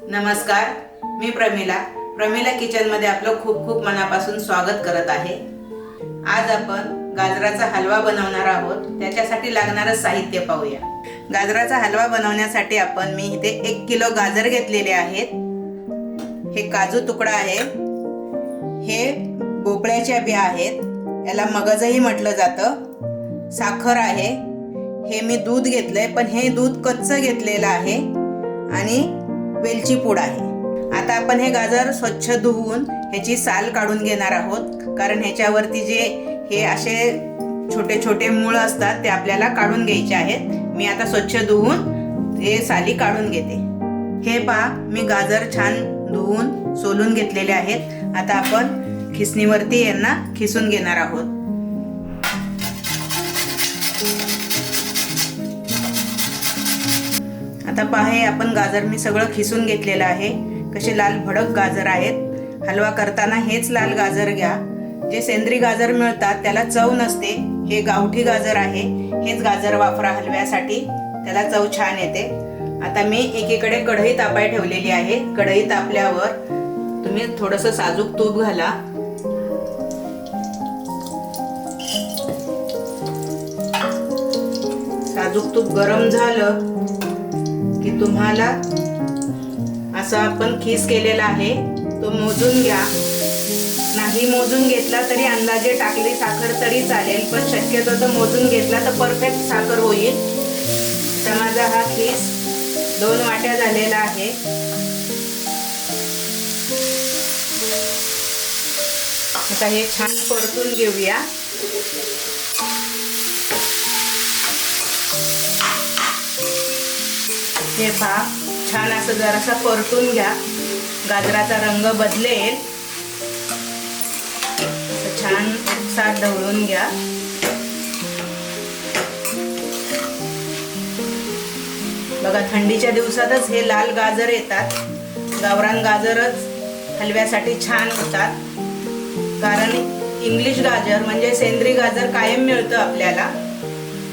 नमस्कार, मी प्रमिला किचनमध्ये आपलं खूप खूप मनापासून स्वागत करत आहे। आज आपण गाजराचा हलवा बनवणार आहोत। त्याच्यासाठी लागणारे साहित्य पाहूया। गाजराचा हलवा बनवण्यासाठी मी इथे 1 किलो गाजर घेतलेले आहेत। हे काजू तुकडा आहे, हे भोपळ्याच्या बिया आहेत, याला मगजही म्हटलं जातं। साखर आहे, हे मी दूध घेतलंय पण हे दूध कच्चं घेतलेलं आहे आणि वेलची पूड आहे। आता आपण हे गाजर स्वच्छ धुवून ह्याची साल काढून घेणार आहोत, कारण ह्याच्यावरती जे हे असे छोटे छोटे मूळ असतात ते आपल्याला काढून घ्यायचे आहेत। मी आता स्वच्छ धुवून हे साली काढून घेते। हे पहा, मी गाजर छान धुवून सोलून घेतलेले आहेत। आता आपण खिसणीवरती यांना खिसून घेणार आहोत। आता पहा, हे आपण गाजर मी सगळं खिसून घेतलेलं आहे। कसे लाल भडक गाजर आहेत। हलवा करताना हेच लाल गाजर घ्या। जे सेंद्रिय गाजर मिळतात त्याला चव नसते, हे गावठी गाजर आहे, हेच गाजर वापरा हलव्यासाठी, त्याला चव छान येते। आता मी एकीकडे कढई तापाय ठेवलेली आहे। कढई तापल्यावर तुम्ही थोडंसं साजूक तूप घाला। साजूक तूप गरम झालं की तुम्हाला असं आपण खीस केलेला आहे तो मोजून घ्या। नाही मोजून घेतला तरी अंदाजे टाकली साखर तरी चालेल, पण शक्यतो तर मोजून घेतला तर परफेक्ट साखर होईल। तर माझा हा खीस 2 वाट्या झालेला आहे। आता हे छान परतून घेऊया। हे पहा, छान असं जरासा परतून घ्या, गाजराचा रंग बदलेल। छान एकसाथ ढवळून घ्या। बघा, थंडीच्या दिवसातच हे लाल गाजर येतात। गावरान गाजरच हलव्यासाठी छान होतात, कारण इंग्लिश गाजर म्हणजे सेंद्रिय गाजर कायम मिळतं आपल्याला,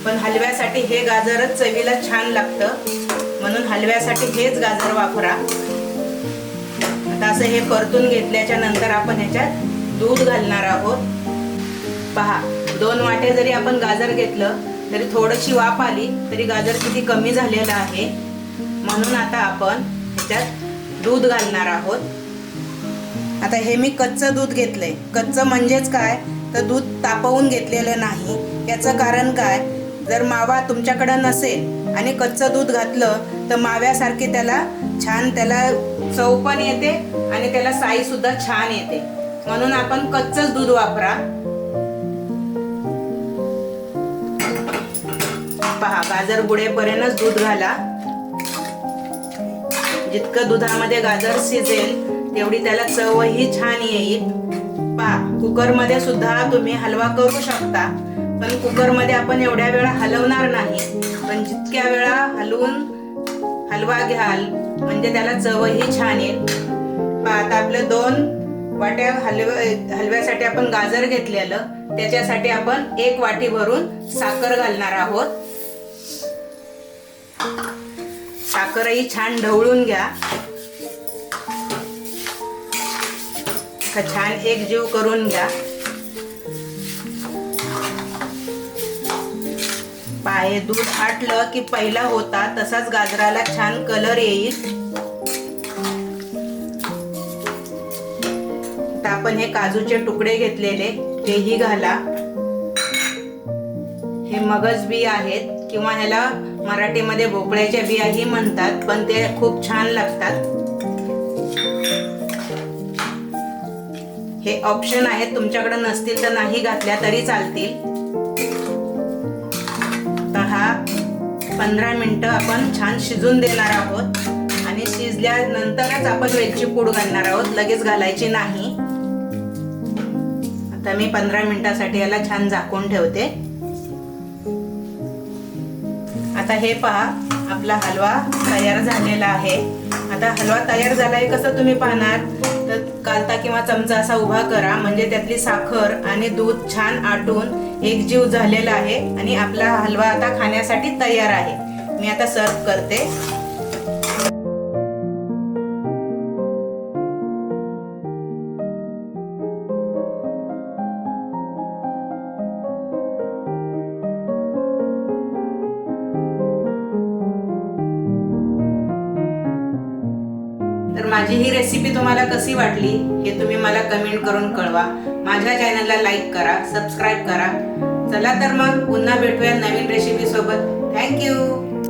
पण हलव्यासाठी हे गाजरच चवीला छान लागतं, म्हणून हलव्यासाठी हेच गाजर वापरा। आता असं हे परतून घेतल्याच्या नंतर आपण ह्याच्यात दूध घालणार आहोत। पहा, 2 वाट्या जरी आपण गाजर घेतलं तरी थोडीशी वाफ आली तरी गाजर किती कमी झालेलं आहे, म्हणून आता आपण ह्याच्यात दूध घालणार आहोत। आता हे मी कच्चं दूध घेतलंय। कच्चं म्हणजेच काय, तर दूध तापवून घेतलेलं नाही। याचं कारण काय, जर मावा तुमच्याकडे नसेल आणि कच्चं दूध घातलं तर माव्यासारखे त्याला चव पण येते आणि त्याला साई सुद्धा छान येते, म्हणून आपण कच्चंच दूध वापरा। पहा, गाजर बुडेपर्यंतच दूध घाला। जितकं दुधामध्ये गाजर शिजेल तेवढी त्याला चवही छान येईल। पहा, कुकरमध्ये सुद्धा तुम्ही हलवा करू शकता, पण कुकरमध्ये आपण एवढ्या वेळा हलवणार नाही, पण जितक्या वेळा हलवून हलवा घ्याल म्हणजे त्याला चवही छान येईल। पहा, आता आपले 2 वाट्या हलव्यासाठी आपण गाजर घेतलेलं, त्याच्यासाठी आपण 1 वाटी भरून साखर घालणार आहोत। साखरही छान ढवळून घ्या। छान एकजीव करून घ्या। हे दूध आटलं की पहिला होता तसाच गाजराला छान कलर येईल। आता आपण हे काजूचे तुकडे घेतलेले तेही घाला। हे मगज बी आहेत, किंवा ह्याला मराठीमध्ये भोपळ्याच्या बियाही म्हणतात, पण ते खूप छान लागतात। हे ऑप्शन आहेत, तुमच्याकडे नसतील तर नाही घातल्या तरी चालतील। 15 मिनिटं आपण छान शिजून देणार आहोत आणि शिजल्यानंतरच आपण वेलची पूड घालणार आहोत, लगेच घालायची नाही। आता मी 15 मिनिटासाठी याला छान झाकून ठेवते। आता हे पहा, आपला हलवा तयार झालेला आहे। आता हलवा तयार झालाय कसं तुम्ही पाहणार, तर कालता किंवा चमचा असा उभा करा, म्हणजे त्यातली साखर आणि दूध छान आटून एकजीव झालेला आहे आणि आपला हलवा आता खाण्यासाठी तयार आहे। मी आता सर्व करते। तर माझी ही रेसिपी तुम्हाला कशी वाटली हे तुम्ही मला कमेंट करून कळवा. माझ्या चॅनलला लाईक करा, सबस्क्राईब करा. चला तर मग पुन्हा भेटूया नवीन रेसिपी सोबत. थँक्यू.